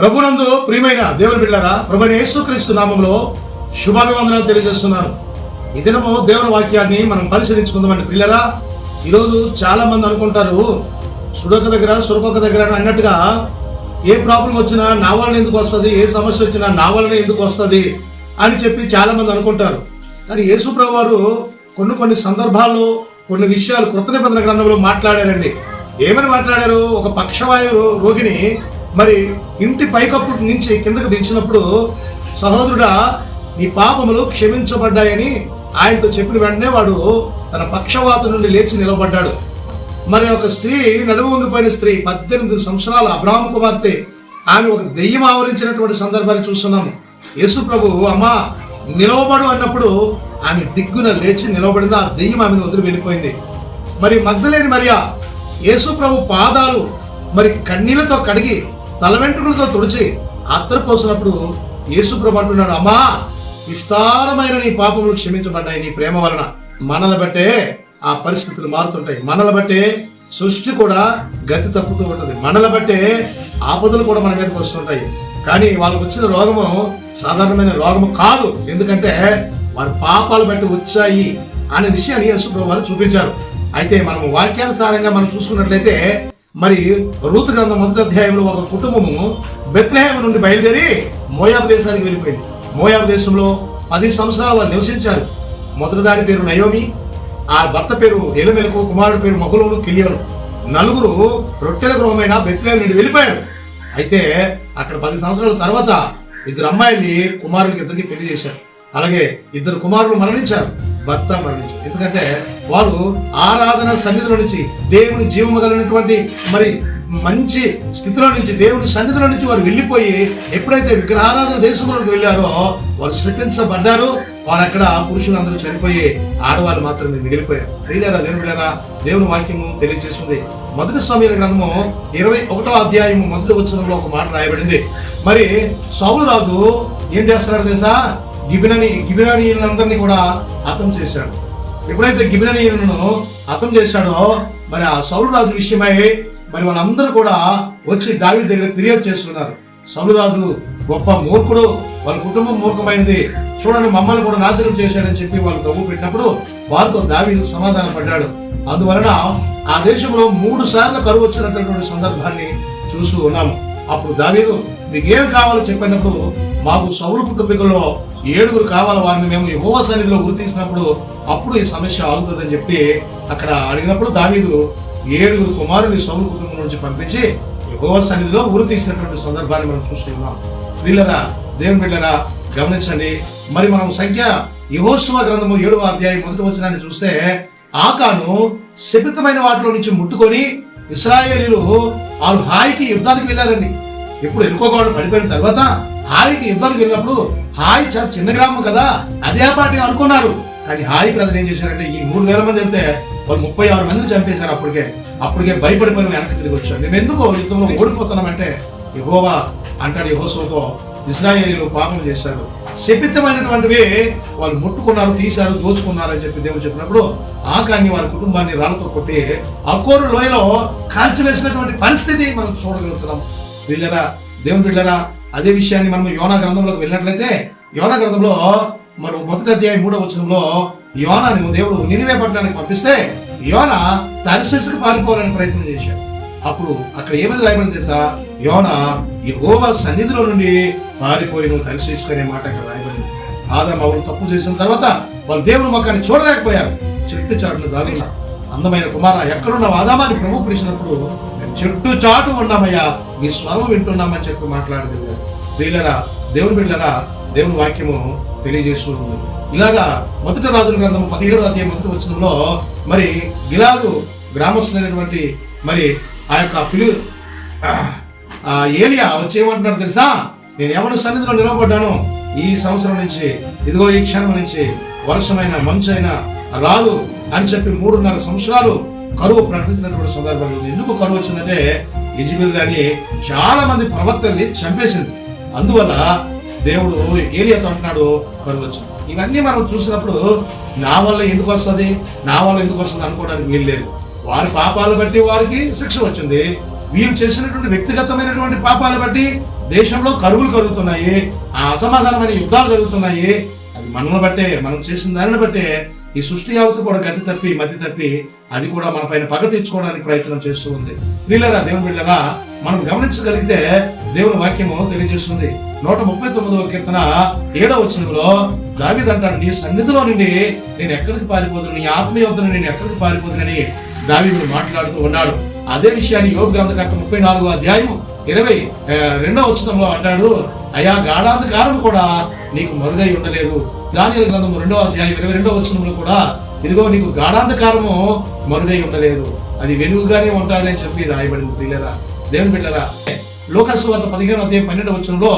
ప్రభునందు ప్రియమైన దేవుని బిడ్డలారా, ప్రభువైన యేసుక్రీస్తు నామములో శుభాభివందనాలు తెలియజేస్తున్నాను. ఈ దినము దేవుని వాక్యాన్ని మనం పరిశీలించుకుందామండి. పిల్లరా, ఈరోజు చాలా మంది అనుకుంటారు సుడొక దగ్గర సురకొక దగ్గర అన్నట్టుగా ఏ ప్రాబ్లం వచ్చినా నా వలన ఎందుకు వస్తుంది, ఏ సమస్య వచ్చినా నా వలన ఎందుకు వస్తుంది అని చెప్పి చాలా మంది అనుకుంటారు. కానీ యేసు ప్రభు వారు కొన్ని సందర్భాల్లో కొన్ని విషయాలు కృత నిబంధన గ్రంథంలో మాట్లాడారండి. ఏమని మాట్లాడారు? ఒక పక్షవాయు రోగిని మరి ఇంటి పైకప్పు నుంచి కిందకు దించినప్పుడు, సహోదరుడా నీ పాపములు క్షమించబడ్డాయని ఆయనతో చెప్పిన వెంటనే వాడు తన పక్షవాతం నుండి లేచి నిలబడ్డాడు. మరి ఒక స్త్రీ, నడుము వంగిపోయిన స్త్రీ, 18 సంవత్సరాల అబ్రాహాము కుమార్తె, ఆమె ఒక దెయ్యం ఆవరించినటువంటి సందర్భాన్ని చూస్తున్నాము. యేసు ప్రభు అమ్మా నిలవబడు అన్నప్పుడు ఆమె దిగ్గున లేచి నిలవబడింది. ఆ దెయ్యం ఆమెను వదిలి వెళ్ళిపోయింది. మరి మగ్దలేని మరియా యేసు ప్రభు పాదాలు మరి కన్నీళ్లతో కడిగి తల వెంట్రుకలతో తుడిచి అత్తరు పోసినప్పుడు యేసు ప్రభు అంటున్నాడు, అమ్మా విస్తారమైన నీ పాపములు క్షమించబడ్డాయి నీ ప్రేమ వలన. మనల బట్టే ఆ పరిస్థితులు మారుతుంటాయి. మనల బట్టే సృష్టి కూడా గతి తప్పుతూ ఉంటుంది. మనల బట్టే ఆపదలు కూడా మన మీదకి వస్తుంటాయి. కానీ వాళ్ళకు వచ్చిన రోగము సాధారణమైన రోగము కాదు. ఎందుకంటే వారి పాపాలు బట్టి వచ్చాయి అనే విషయాన్ని యేసు ప్రభు వారు చూపించారు. అయితే మనం వాక్యానుసారంగా మనం చూసుకున్నట్లయితే, మరి రూతు గ్రంథం 1వ అధ్యాయంలో ఒక కుటుంబము బెత్లెహేము నుండి బయలుదేరి మోయాబు దేశానికి వెళ్ళిపోయింది. మోయాబు దేశంలో 10 సంవత్సరాలు వారు నివసించారు. మొదటి దాని పేరు నయోమి, ఆ భర్త పేరు ఎలిమెలకు, కుమారుడు పేరు మహలోను, కిలియోను. నలుగురు రొట్టెల గృహమైన బెత్లెహేము నుండి వెళ్ళిపోయారు. అయితే అక్కడ 10 సంవత్సరాల తర్వాత 2 అమ్మాయిల్ని కుమారులకి ఇద్దరికి పెళ్లి చేశారు. అలాగే 2 కుమారులు మరణించారు, భర్త మరణించారు. ఎందుకంటే వారు ఆరాధన సన్నిధిలో నుంచి, దేవుని జీవము కలిగినటువంటి మరి మంచి స్థితిలో నుంచి, దేవుని సన్నిధిలో నుంచి వారు వెళ్ళిపోయి ఎప్పుడైతే విగ్రహారాధన దేశంలోకి వెళ్ళారో వారు శపించబడ్డారు. వారు అక్కడ పురుషులందరూ చనిపోయి ఆడవాళ్ళు మాత్రమే మిగిలిపోయారు. ప్రియులారా, దేవుని బిడ్డలారా, దేవుని వాక్యము తెలియజేస్తుంది. మొదటి సమూయేలు గ్రంథము 21వ అధ్యాయము 1వ వచనంలో ఒక మాట రాయబడింది. మరి సౌలు రాజు ఏం చేస్తున్నాడు తెలుసా? గిబినానీయులందరినీ కూడా హతం చేశాడు. ఎప్పుడైతే గిబినానీయులను హతం చేశాడో, మరి ఆ సౌలు రాజు విషయమై మరి వాళ్ళందరూ కూడా వచ్చి దావీదు దగ్గర ఫిర్యాదు చేస్తున్నారు. సౌలు రాజు గొప్ప మూర్ఖుడు, వాళ్ళ కుటుంబం మూర్ఖమైనది, చూడండి మమ్మల్ని కూడా నాశనం చేశాడని చెప్పి వాళ్ళు తగ్గు పెట్టినప్పుడు వారితో దావీదు సమాధానం పడ్డాడు. అందువలన ఆ దేశంలో 3 సార్లు కరువు వచ్చినటువంటి సందర్భాన్ని చూస్తూ ఉన్నాము. అప్పుడు దావీదు మీకు ఏం కావాలో చెప్పినప్పుడు, మాకు సౌలు కుటుంబీకుల్లో 7 కావాలి, వారిని మేము యెహోవా సన్నిధిలో గుర్తించినప్పుడు అప్పుడు ఈ సమస్య ఆగుతుందని చెప్పి అక్కడ అడిగినప్పుడు దావీదు 7 కుమారుని సౌలు కుటుంబం నుంచి పంపించి యెహోవా సన్నిధిలో ఉరి తీసినటువంటి సందర్భాన్ని మనం చూస్తున్నాం. వీళ్ళరా, దేవుని బిడ్డరా, గమనించండి. మరి మనం యెహోషువ గ్రంథము 7వ అధ్యాయం 1వ వచనాన్ని చూస్తే, ఆకాను శపితమైన వాటిలో నుంచి ముట్టుకొని ఇశ్రాయేలీలు వాళ్ళు హాయికి యుద్ధానికి వెళ్ళారండి. ఇప్పుడు ఎరుకోగోడ పడిపోయిన తర్వాత హాయికి యుద్ధానికి వెళ్ళినప్పుడు, హాయి చాలా చిన్న గ్రామం కదా, అదే పార్టీ అనుకున్నారు. కానీ హాయి ప్రజలు ఏం చేశారంటే, ఈ 3000 మంది వెళ్తే వాళ్ళు 36 మందిని చంపేశారు. అప్పటికే భయపడిపోయి వెనక్కి తిరిగి వచ్చారు. మేము ఎందుకో యుద్ధంలో ఓడిపోతున్నామంటే, యెహోవా అంటాడు యెహోషువతో, ఇశ్రాయేలీలు పాపం చేశారు, శపితమైనటువంటివి వాళ్ళు ముట్టుకున్నారు, తీశారు, దోచుకున్నారు అని చెప్పి దేవుడు చెప్పినప్పుడు ఆకాన్ని వారి కుటుంబాన్ని రాళ్లతో కొట్టి అకోరు లోయలో కాల్చివేసినటువంటి పరిస్థితి మనం చూడగలుగుతున్నాం. వీళ్ళరా, దేవుని బిడ్డరా, అదే విషయాన్ని మనం యోనా గ్రంథంలోకి వెళ్ళినట్లయితే, యోనా గ్రంథంలో మరి 1వ అధ్యాయం 3వ వచనంలో యోనాను దేవుడు నినివే పట్టణానికి పంపిస్తే యోనా తర్షీసుకు పారిపోవాలని ప్రయత్నం చేశాడు. అప్పుడు అక్కడ ఏమని రాయబడింది తెలుసా? యోనా యెహోవా సన్నిధిలో నుండి పారిపోయిన తర్షీసుకు అనే మాట అక్కడ రాయబడింది. ఆదాము అవ్వలు తప్పు చేసిన తర్వాత వాళ్ళు దేవుని ముఖాన్ని చూడలేకపోయారు. చెట్టు చాటును దాగున్న అందమైన కుమార ఎక్కడున్న ఆదామాని ప్రభు పిలిచినప్పుడు, మేము చెట్టు చాటు ఉన్నామయ్యా, మీ స్వరం వింటున్నామని చెప్పి మాట్లాడదు. వీళ్ళరా, దేవుని బిడ్డరా, దేవుని వాక్యము తెలియజేస్తూ ఉంది. ఇలాగా 1వ రాజుల గ్రంథము 17వ అధ్యాయం 1వ వచనంలో మరి గిలాదు గ్రామస్తులైనటువంటి మరి ఆ యొక్క ఏలియా వచ్చి ఏమంటున్నాడు తెలుసా? నేను ఎవరి సన్నిధిలో నిలబడ్డాను, ఈ సంవత్సరం నుంచి, ఇదిగో ఈ క్షణం నుంచి వర్షమైన మంచైనా రాదు అని చెప్పి 3.5 సంవత్సరాలు కరువు ప్రకటించినటువంటి సందర్భంలో, ఎందుకు కరువు వచ్చిందంటే ఇజ్రాయేల్ గాని చాలా మంది ప్రవక్తల్ని చంపేసింది. అందువల్ల దేవుడు ఏలియాతో అంటున్నాడు కరువు వచ్చింది. ఇవన్నీ మనం చూసినప్పుడు నా వల్ల ఎందుకు వస్తుంది అనుకోవడానికి వీలు లేదు. వారి పాపాలు బట్టి వారికి శిక్ష వచ్చింది. వీరు చేసినటువంటి వ్యక్తిగతమైనటువంటి పాపాలు బట్టి దేశంలో కరువులు కలుగుతున్నాయి, ఆ అసమాధానమైన యుద్ధాలు జరుగుతున్నాయి. అది మనల్ని బట్టే, మనం చేసిన దానిని బట్టే ఈ సృష్టి యావత్తు కూడా గతి తప్పి మతి తప్పి అది కూడా మన పైన పగ తెచ్చుకోవడానికి ప్రయత్నం చేస్తూ ఉంది. ప్రియులారా, దేవుని బిడ్డలారా, మనం గమనించగలిగితే దేవుని వాక్యము తెలియజేస్తుంది. 139వ కీర్తన 7వ వచనంలో దావీదు అంటాడు, నీ సన్నిధిలో నుండి నేను ఎక్కడికి పారిపోదును, నీ ఆత్మీయ వద్దను నేను ఎక్కడికి పారిపోదునని దావీదు మాట్లాడుతూ ఉన్నాడు. అదే విషయాన్ని యోబు గ్రంథకర్త 34వ అధ్యాయం 22వ వచనంలో అంటాడు, అయా గాఢాంధకారం కూడా నీకు మరుగై ఉండలేదు. దానియేలు గ్రంథం 2వ అధ్యాయం 22వ వచనంలో కూడా ఇదిగో నీకు గాఢాంధకారము మరుగై ఉండలేదు, అది వెలుగుగానే ఉంటుంది అని చెప్పి రాయబడింది. ప్రియులారా, దేవుని బిడ్డలారా, లూకాసు సువార్త 15వ అధ్యాయం 12వ వచనంలో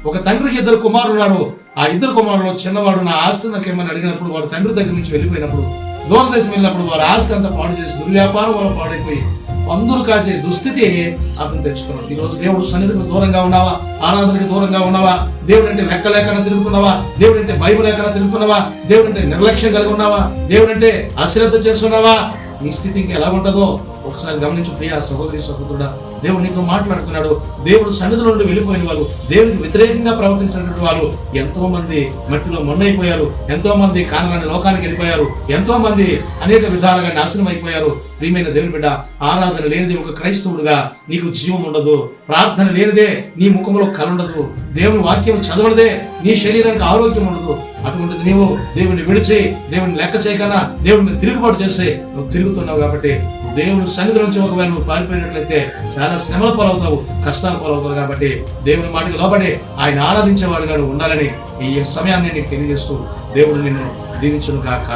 ఒక తండ్రికి 2 కుమారులు ఉన్నారు. ఆ 2 కుమారులు చిన్నవాడు నా ఆస్తి నాకేమని అడిగినప్పుడు వాడు తండ్రి దగ్గర నుంచి వెళ్ళిపోయినప్పుడు దూరదేశం వెళ్ళినప్పుడు వారి ఆస్తి అంతా పాడు చేసి దుర్వ్యాపారం వల్ల పాడైపోయి పందులు కాసే దుస్థితి అతను తెచ్చుకున్నాడు. ఈ రోజు దేవుడు సన్నిధికి దూరంగా ఉన్నావా, ఆరాధనకి దూరంగా ఉన్నావా, దేవుడు అంటే లెక్క లేకన తిరుగుతున్నావా, దేవుడు అంటే బైబిల్ లేకన తిరుగుతున్నావా, దేవుడు అంటే నిర్లక్ష్యం కలిగి ఉన్నావా, దేవుడు అంటే అశ్రద్ధ చేస్తున్నావా, నీ స్థితి ఇంకా ఎలా ఉంటుందో ఒకసారి గమనించు. ప్రియ సహోదరి సహోదరుడా, దేవుడు నీతో మాట్లాడుతున్నాడు. దేవుడు సన్నిధిలో నుండి వెళ్ళిపోయిన వాళ్ళు, దేవుడికి వ్యతిరేకంగా ప్రవర్తించినటువంటి వాళ్ళు ఎంతో మంది మట్టిలో మొన్నైపోయారు, ఎంతో మంది కానరాని లోకానికి వెళ్ళిపోయారు, ఎంతో మంది అనేక విధాలుగా నాశనం అయిపోయారు. ప్రియమైన దేవుని బిడ్డ, ఆరాధన లేనిదే ఒక క్రైస్తవుడుగా నీకు జీవం ఉండదు. ప్రార్థన లేనిదే నీ ముఖంలో కలుండదు. దేవుని వాక్యం చదవనిదే నీ శరీరానికి ఆరోగ్యం ఉండదు. అటువంటిది నీవు దేవుని విడిచి దేవుని లెక్క చేయకన్నా దేవుని మీద తిరుగుబాటు చేస్తే నువ్వు తిరుగుతున్నావు. కాబట్టి దేవుని సన్నిధి నుంచి ఒకవేళ నువ్వు పారిపోయినట్లయితే చాలా శ్రమల పాలవుతావు, కష్టాల పాలవుతావు. కాబట్టి దేవుని మాటకు లోబడి ఆయన ఆరాధించేవాడుగా నువ్వు ఉండాలని ఈ సమయాన్ని నీకు తెలియజేస్తూ దేవుడు నిన్ను దీవించును గాక.